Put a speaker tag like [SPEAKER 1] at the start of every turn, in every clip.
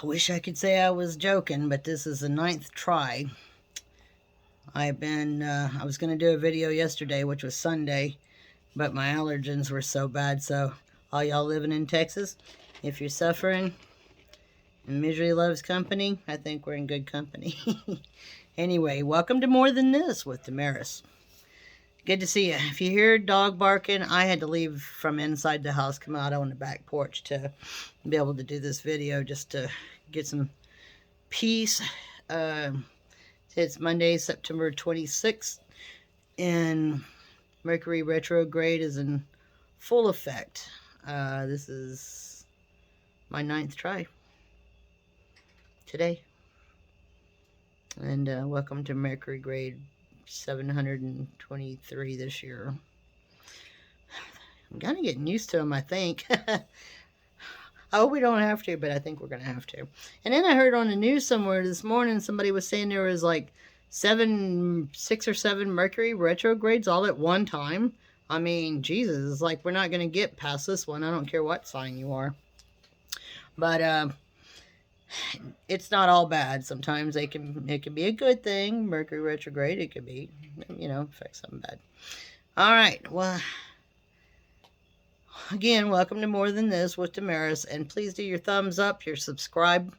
[SPEAKER 1] I wish I could say I was joking, but this is the 9th try. I was going to do a video yesterday, which was Sunday, but my allergens were so bad. So all y'all living in Texas, if you're suffering and misery loves company, I think we're in good company. Anyway, welcome to More Than This with Damaris. Good to see you. If you hear dog barking, I had to leave from inside the house, come out on the back porch to be able to do this video just to get some peace. It's Monday, September 26th, and Mercury retrograde is in full effect. This is my 9th try today. And welcome to Mercury grade 723 this year. I'm kind of getting used to them, I think. I hope we don't have to, but I think we're going to have to. And then I heard on the news somewhere this morning, somebody was saying there was like 6 or 7 Mercury retrogrades all at one time. I mean, Jesus, it's like we're not going to get past this one. I don't care what sign you are. But it's not all bad. Sometimes it can be a good thing. Mercury retrograde, it could be, affect something bad. All right, well, again, welcome to More Than This with Damaris, and please do your thumbs up, your subscribe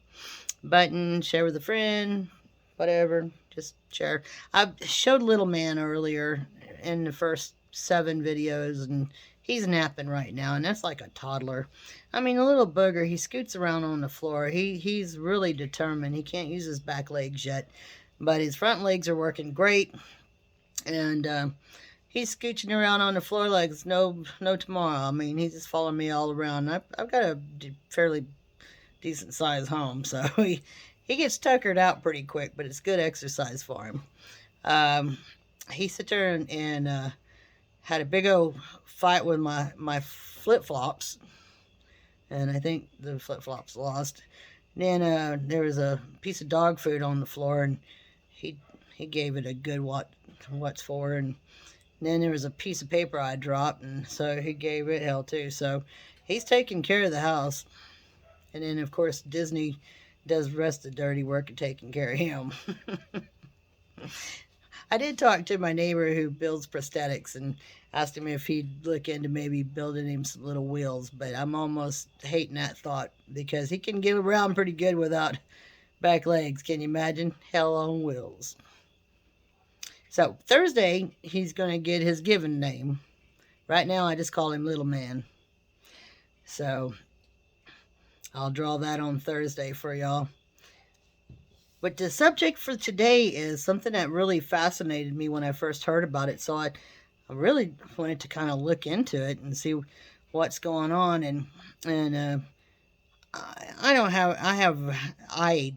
[SPEAKER 1] button, share with a friend, whatever, just share. I showed Little Man earlier in the first 7 videos, and he's napping right now, and that's like a toddler. I mean, a little booger, he scoots around on the floor. He's really determined. He can't use his back legs yet, but his front legs are working great, and he's scooching around on the floor like it's no tomorrow. I mean, he's just following me all around. I've got a fairly decent sized home, so he gets tuckered out pretty quick, but it's good exercise for him. He sat there and had a big old fight with my flip-flops, and I think the flip-flops lost. Then there was a piece of dog food on the floor, and he gave it a good what's for, and then there was a piece of paper I dropped, and so he gave it hell too. So he's taking care of the house, and then of course Disney does the rest of the dirty work of taking care of him. I did talk to my neighbor who builds prosthetics and asked him if he'd look into maybe building him some little wheels, but I'm almost hating that thought because he can get around pretty good without back legs. Can you imagine? Hell on wheels. So Thursday, he's going to get his given name. Right now, I just call him Little Man. So I'll draw that on Thursday for y'all. But the subject for today is something that really fascinated me when I first heard about it. So I really wanted to kind of look into it and see what's going on. And I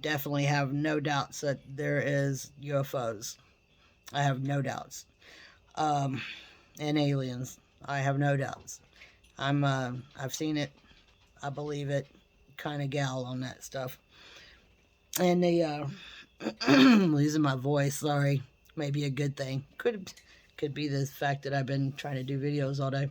[SPEAKER 1] definitely have no doubts that there is UFOs. I have no doubts. And aliens. I have no doubts. I've seen it. I believe it. Kind of gal on that stuff. And losing my voice, sorry, maybe a good thing. Could be the fact that I've been trying to do videos all day.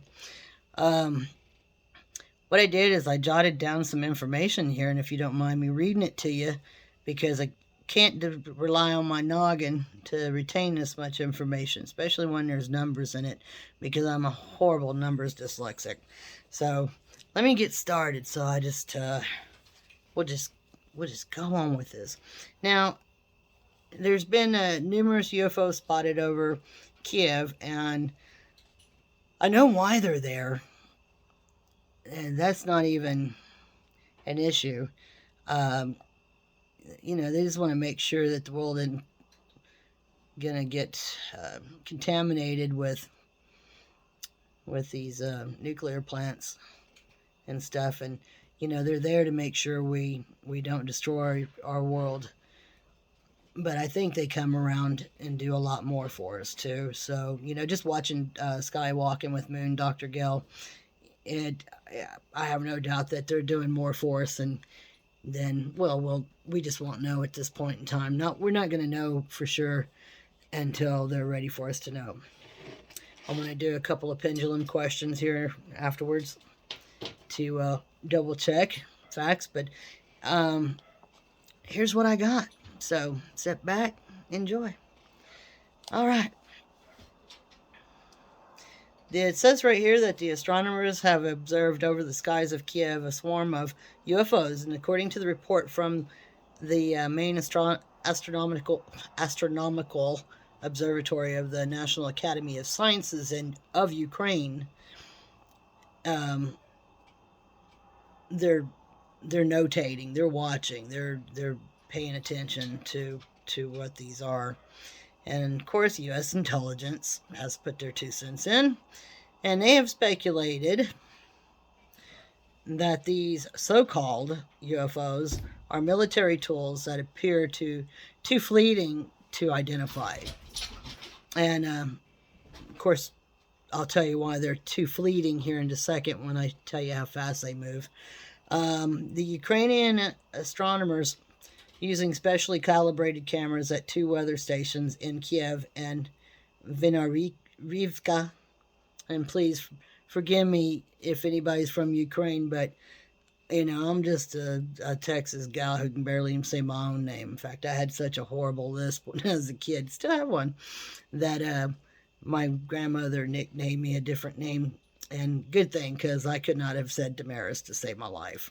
[SPEAKER 1] What I did is I jotted down some information here, and if you don't mind me reading it to you, because I can't rely on my noggin to retain this much information, especially when there's numbers in it, because I'm a horrible numbers dyslexic. So let me get started. So I just we'll just go on with this. Now, there's been numerous UFOs spotted over Kiev, and I know why they're there, and that's not even an issue. They just want to make sure that the world isn't gonna get contaminated with these nuclear plants and stuff, and they're there to make sure we don't destroy our world. But I think they come around and do a lot more for us too. So just watching Skywalking with Moon, Dr. Gill, I have no doubt that they're doing more for us, and then we just won't know at this point in time. We're not going to know for sure until they're ready for us to know. I'm going to do a couple of pendulum questions here afterwards to double check facts, but here's what I got. So sit back, enjoy. All right. It says right here that the astronomers have observed over the skies of Kiev a swarm of UFOs, and according to the report from the main astronomical observatory of the National Academy of Sciences of Ukraine, um, they're notating, they're watching, they're paying attention to what these are. And of course, U.S. intelligence has put their 2 cents in, and they have speculated that these so-called UFOs are military tools that appear too fleeting to identify. And of course, I'll tell you why they're too fleeting here in a second when I tell you how fast they move. The Ukrainian astronomers, using specially calibrated cameras at 2 weather stations in Kiev and Vinarivka, and please forgive me if anybody's from Ukraine, but I'm just a Texas gal who can barely even say my own name. In fact, I had such a horrible lisp when I was a kid, still have one, that my grandmother nicknamed me a different name. And good thing, because I could not have said Damaris to save my life.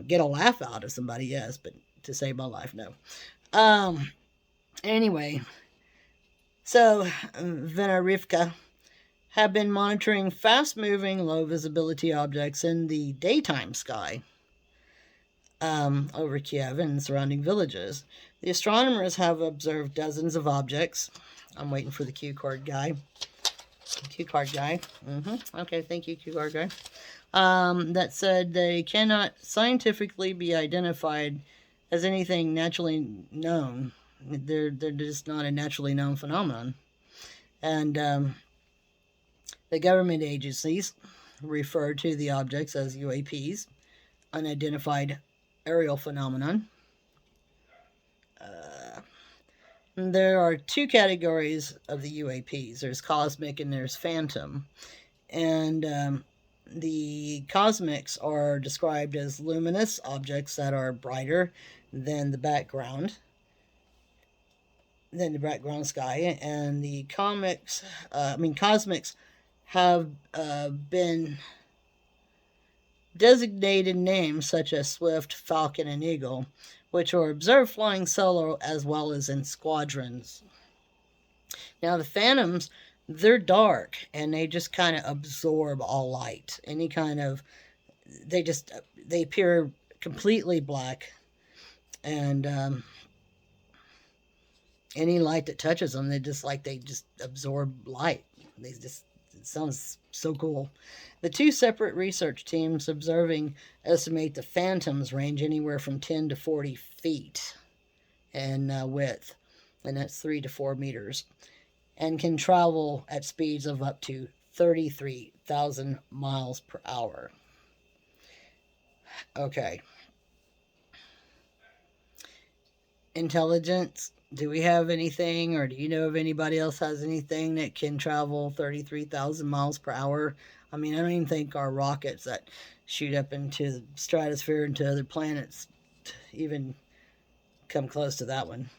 [SPEAKER 1] Get a laugh out of somebody, yes, but to save my life, no. Anyway, so Venarivka have been monitoring fast-moving, low-visibility objects in the daytime sky over Kiev and surrounding villages. The astronomers have observed dozens of objects. I'm waiting for the cue card guy. Cue card guy. Okay, thank you, cue card guy. That said they cannot scientifically be identified as anything naturally known. They're just not a naturally known phenomenon. And the government agencies refer to the objects as UAPs, unidentified aerial phenomenon. There are 2 categories of the UAPs. There's cosmic and there's phantom. And the cosmics are described as luminous objects that are brighter than the background sky. And the cosmics have been designated names such as Swift, Falcon, and Eagle, which are observed flying solo as well as in squadrons. Now the phantoms, they're dark and they just kind of absorb all light. They appear completely black, and any light that touches them, they just absorb light. It sounds so cool. The 2 separate research teams observing estimate the phantoms range anywhere from 10 to 40 feet in width, and that's 3 to 4 meters, and can travel at speeds of up to 33,000 miles per hour. Okay. Intelligence. Do we have anything, or do you know if anybody else has anything that can travel 33,000 miles per hour? I mean, I don't even think our rockets that shoot up into the stratosphere and to other planets even come close to that one.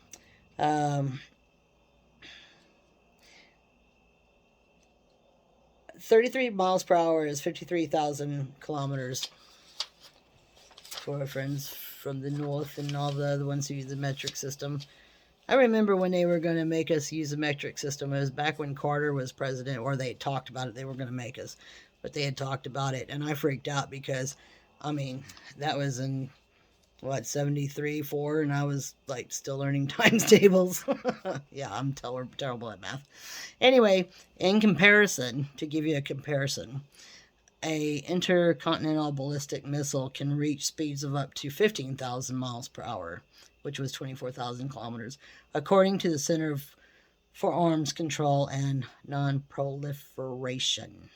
[SPEAKER 1] 33 miles per hour is 53,000 kilometers for our friends from the north and all the other ones who use the metric system. I remember when they were going to make us use a metric system. It was back when Carter was president, or they talked about it. They were going to make us, but they had talked about it, and I freaked out because, that was in, 73, 4, and I was, still learning times tables. Yeah, I'm terrible at math. Anyway, in comparison, to give you a comparison, a intercontinental ballistic missile can reach speeds of up to 15,000 miles per hour, which was 24,000 kilometers, according to the Center for Arms Control and Non-Proliferation.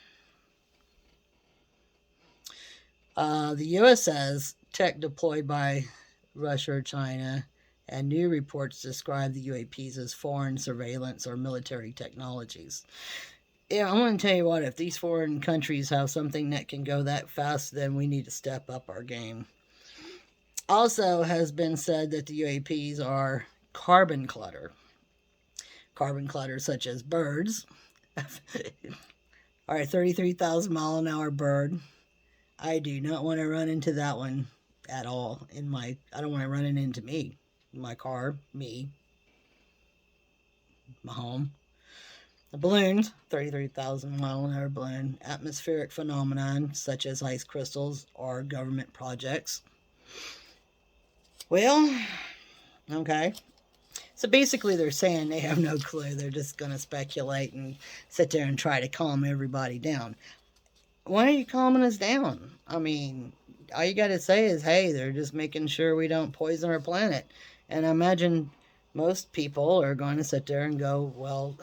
[SPEAKER 1] The U.S. says tech deployed by Russia or China, and new reports describe the UAPs as foreign surveillance or military technologies. Yeah, I'm going to tell you what, if these foreign countries have something that can go that fast, then we need to step up our game. Also has been said that the UAPs are carbon clutter. Carbon clutter such as birds. All right, 33,000-mile-an-hour bird. I do not want to run into that one at all. I don't want to run it into me. My car, me, my home. The balloons, 33,000-mile-an-hour balloon. Atmospheric phenomenon such as ice crystals or government projects. Well, okay. So basically, they're saying they have no clue. They're just going to speculate and sit there and try to calm everybody down. Why are you calming us down? I mean, all you got to say is, hey, they're just making sure we don't poison our planet. And I imagine most people are going to sit there and go, well,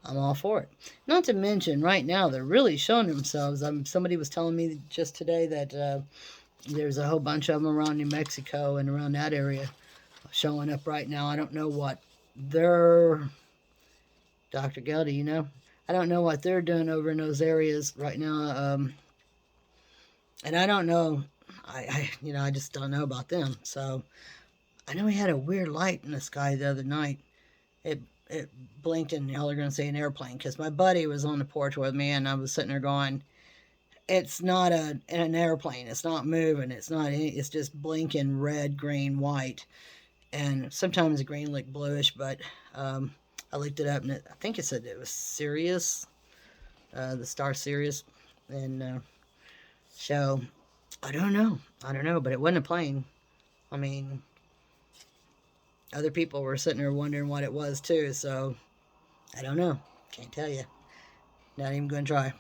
[SPEAKER 1] I'm all for it. Not to mention, right now, they're really showing themselves. Somebody was telling me just today that there's a whole bunch of them around New Mexico and around that area showing up right now. I don't know what they're... Dr. Geldy, you know? I don't know what they're doing over in those areas right now. And I don't know. I just don't know about them. So I know we had a weird light in the sky the other night. It blinked, and y'all are going to say an airplane, because my buddy was on the porch with me, and I was sitting there going, it's not an airplane. It's not moving. It's just blinking red, green, white. And sometimes the green looked bluish, but I looked it up, and I think it said it was Sirius, the star Sirius. And so, I don't know, but it wasn't a plane. I mean, other people were sitting there wondering what it was too, so I don't know. Can't tell you. Not even going to try.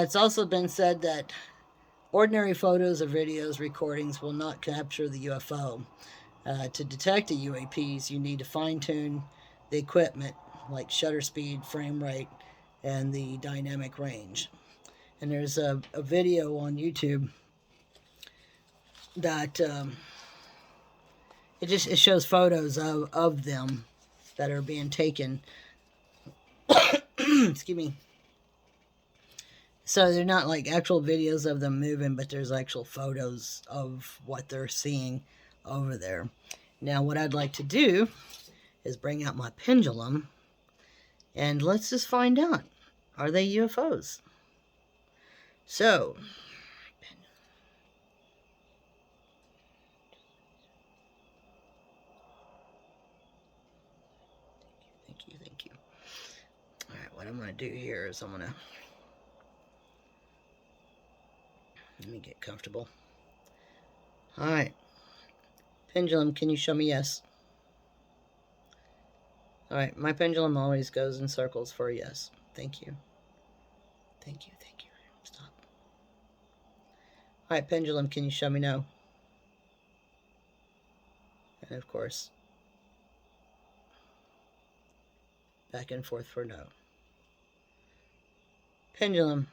[SPEAKER 1] It's also been said that ordinary photos or videos recordings will not capture the UFO. To detect the UAPs, you need to fine-tune the equipment, like shutter speed, frame rate, and the dynamic range. And there's a video on YouTube that it shows photos of them that are being taken. Excuse me. So they're not like actual videos of them moving, but there's actual photos of what they're seeing over there. Now, what I'd like to do is bring out my pendulum, and let's just find out. Are they UFOs? So, thank you. All right, what I'm going to do here is let me get comfortable. All right. Pendulum, can you show me yes? All right, my pendulum always goes in circles for a yes. Thank you. Thank you. Stop. All right, pendulum, can you show me no? And of course, back and forth for no. Pendulum,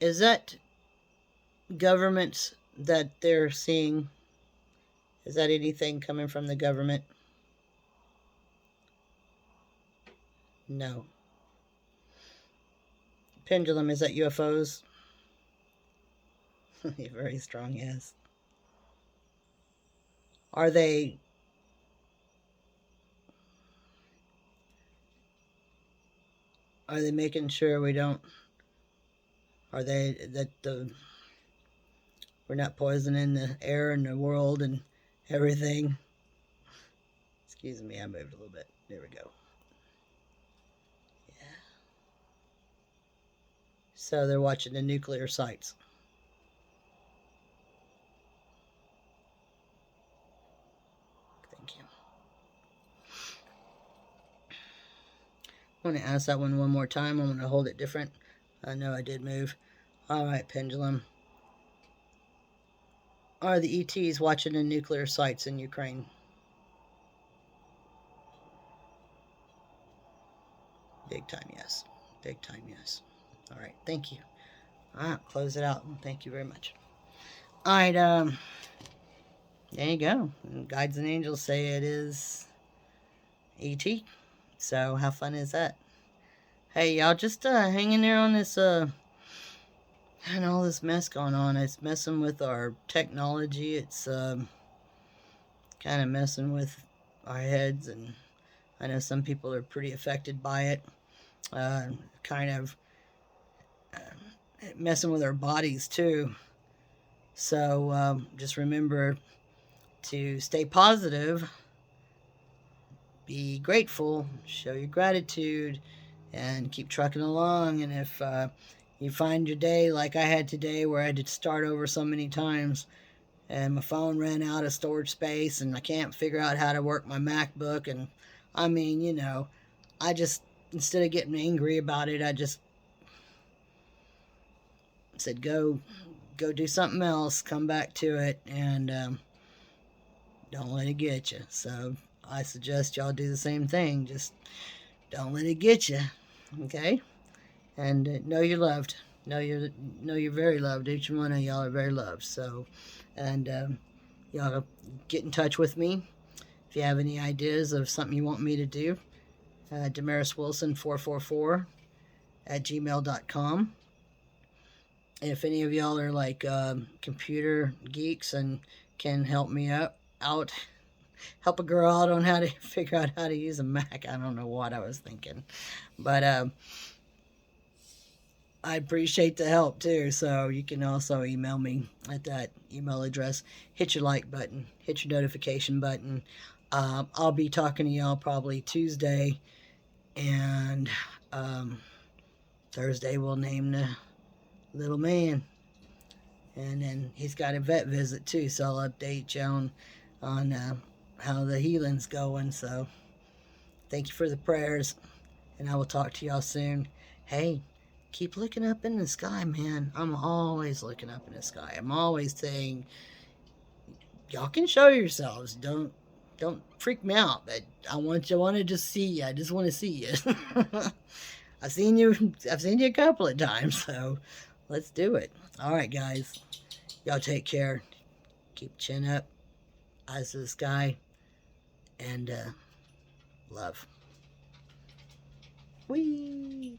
[SPEAKER 1] is that governments that they're seeing? Is that anything coming from the government? No. Pendulum, is that UFOs? Very strong yes. Are they making sure we don't... we're not poisoning the air and the world and everything? Excuse me, I moved a little bit. There we go. Yeah. So they're watching the nuclear sites. Thank you. I'm going to ask that one more time. I'm going to hold it different. I know I did move. All right, pendulum. Are the ETs watching the nuclear sites in Ukraine? Big time yes. Big time yes. All right, thank you. All right, close it out. Thank you very much. All right, there you go. Guides and angels say it is ET. So how fun is that? Hey, y'all, just hang in there on this and all this mess going on. It's messing with our technology. It's kind of messing with our heads, and I know some people are pretty affected by it. Kind of messing with our bodies too. So just remember to stay positive, be grateful, show your gratitude, and keep trucking along. And if you find your day like I had today, where I had to start over so many times, and my phone ran out of storage space, and I can't figure out how to work my MacBook, and I mean, you know, I just, instead of getting angry about it, I just said, go do something else, come back to it, and don't let it get you. So I suggest y'all do the same thing. Just don't let it get you, okay? And know you're loved. Know you're very loved. Each one of y'all are very loved. So, and y'all get in touch with me if you have any ideas of something you want me to do. DEMARIS-wilson444 at gmail.com. And if any of y'all are like computer geeks and can help me out, help a girl out on how to figure out how to use a Mac. I don't know what I was thinking, but I appreciate the help too. So you can also email me at that email address. Hit your like button, hit your notification button. I'll be talking to y'all probably Tuesday, and Thursday we'll name the little man, and then he's got a vet visit too, so I'll update you on how the healing's going. So thank you for the prayers, and I will talk to y'all soon. Hey, keep looking up in the sky, man. I'm always looking up in the sky. I'm always saying, y'all can show yourselves. Don't freak me out, but I want to just see you. I just want to see you. I've seen you a couple of times, so let's do it. All right, guys. Y'all take care. Keep chin up, eyes to the sky, and love. Whee!